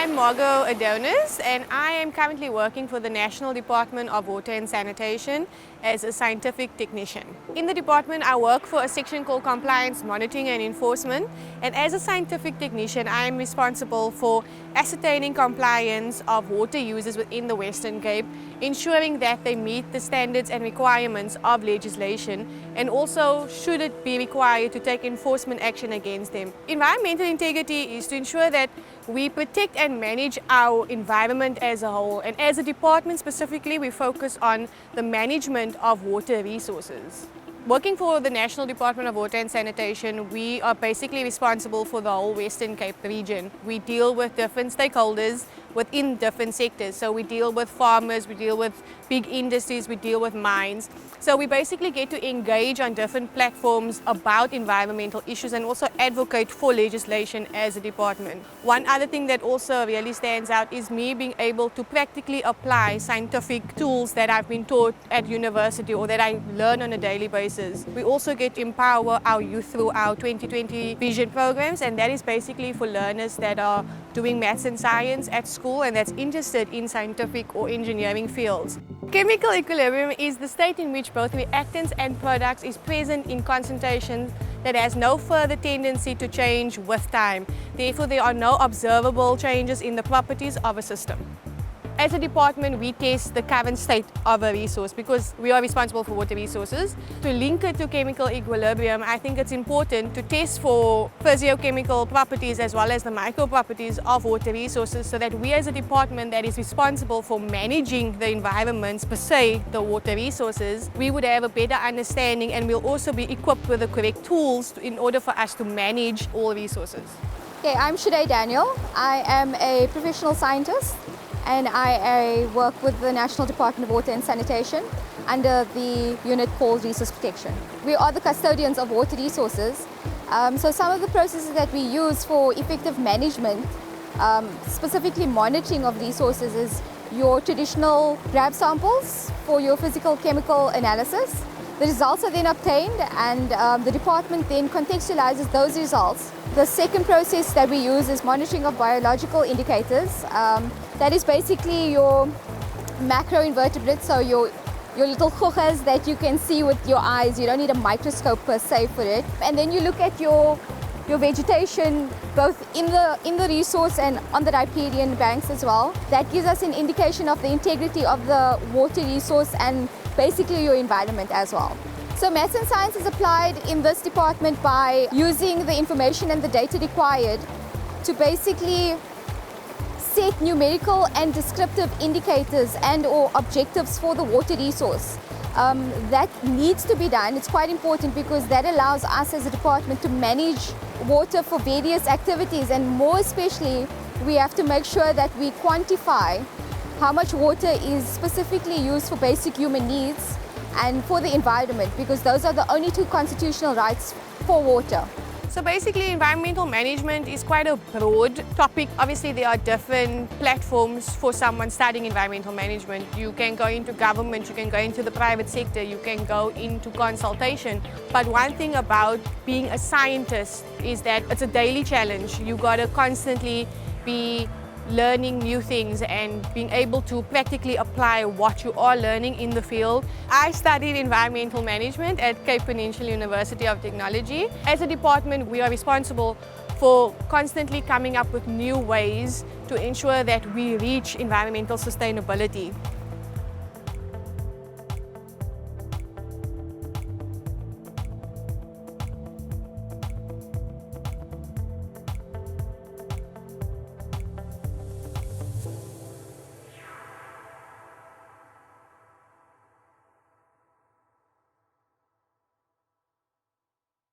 I'm Margot Adonis, and I am currently working for the National Department of Water and Sanitation as a scientific technician. In the department, I work for a section called Compliance Monitoring and Enforcement, and as a scientific technician, I am responsible for ascertaining compliance of water users within the Western Cape, ensuring that they meet the standards and requirements of legislation, and also, should it be required, to take enforcement action against them. Environmental integrity is to ensure that we protect and manage our environment as a whole, and as a department specifically, we focus on the management of water resources. Working for the National Department of Water and Sanitation, we are basically responsible for the whole Western Cape region. We deal with different stakeholders within different sectors. So we deal with farmers, we deal with big industries, we deal with mines. So we basically get to engage on different platforms about environmental issues and also advocate for legislation as a department. One other thing that also really stands out is me being able to practically apply scientific tools that I've been taught at university or that I learn on a daily basis. We also get to empower our youth through our 2020 vision programs, and that is basically for learners that are doing maths and science at school and that's interested in scientific or engineering fields. Chemical equilibrium is the state in which both reactants and products is present in concentrations that has no further tendency to change with time. Therefore, there are no observable changes in the properties of a system. As a department, we test the current state of a resource because we are responsible for water resources. To link it to chemical equilibrium, I think it's important to test for physiochemical properties as well as the micro properties of water resources so that we as a department that is responsible for managing the environments per se, the water resources, we would have a better understanding and we'll also be equipped with the correct tools in order for us to manage all resources. Okay, I'm Shaddai Daniel. I am a professional scientist, and I work with the National Department of Water and Sanitation under the unit called Resource Protection. We are the custodians of water resources. So some of the processes that we use for effective management, specifically monitoring of resources, is your traditional grab samples for your physical chemical analysis. The results are then obtained and the department then contextualizes those results. The second process that we use is monitoring of biological indicators. That is basically your macroinvertebrates, so your little kuchas that you can see with your eyes. You don't need a microscope per se for it. And then you look at your vegetation both in the resource and on the riparian banks as well. That gives us an indication of the integrity of the water resource and basically your environment as well. So maths and science is applied in this department by using the information and the data required to basically set numerical and descriptive indicators and or objectives for the water resource. That needs to be done. It's quite important because that allows us as a department to manage water for various activities, and more especially we have to make sure that we quantify how much water is specifically used for basic human needs and for the environment, because those are the only two constitutional rights for water. So basically, environmental management is quite a broad topic. Obviously, there are different platforms for someone studying environmental management. You can go into government, you can go into the private sector, you can go into consultation. But one thing about being a scientist is that it's a daily challenge. You got to constantly be learning new things and being able to practically apply what you are learning in the field. I studied environmental management at Cape Peninsula University of Technology. As a department, we are responsible for constantly coming up with new ways to ensure that we reach environmental sustainability.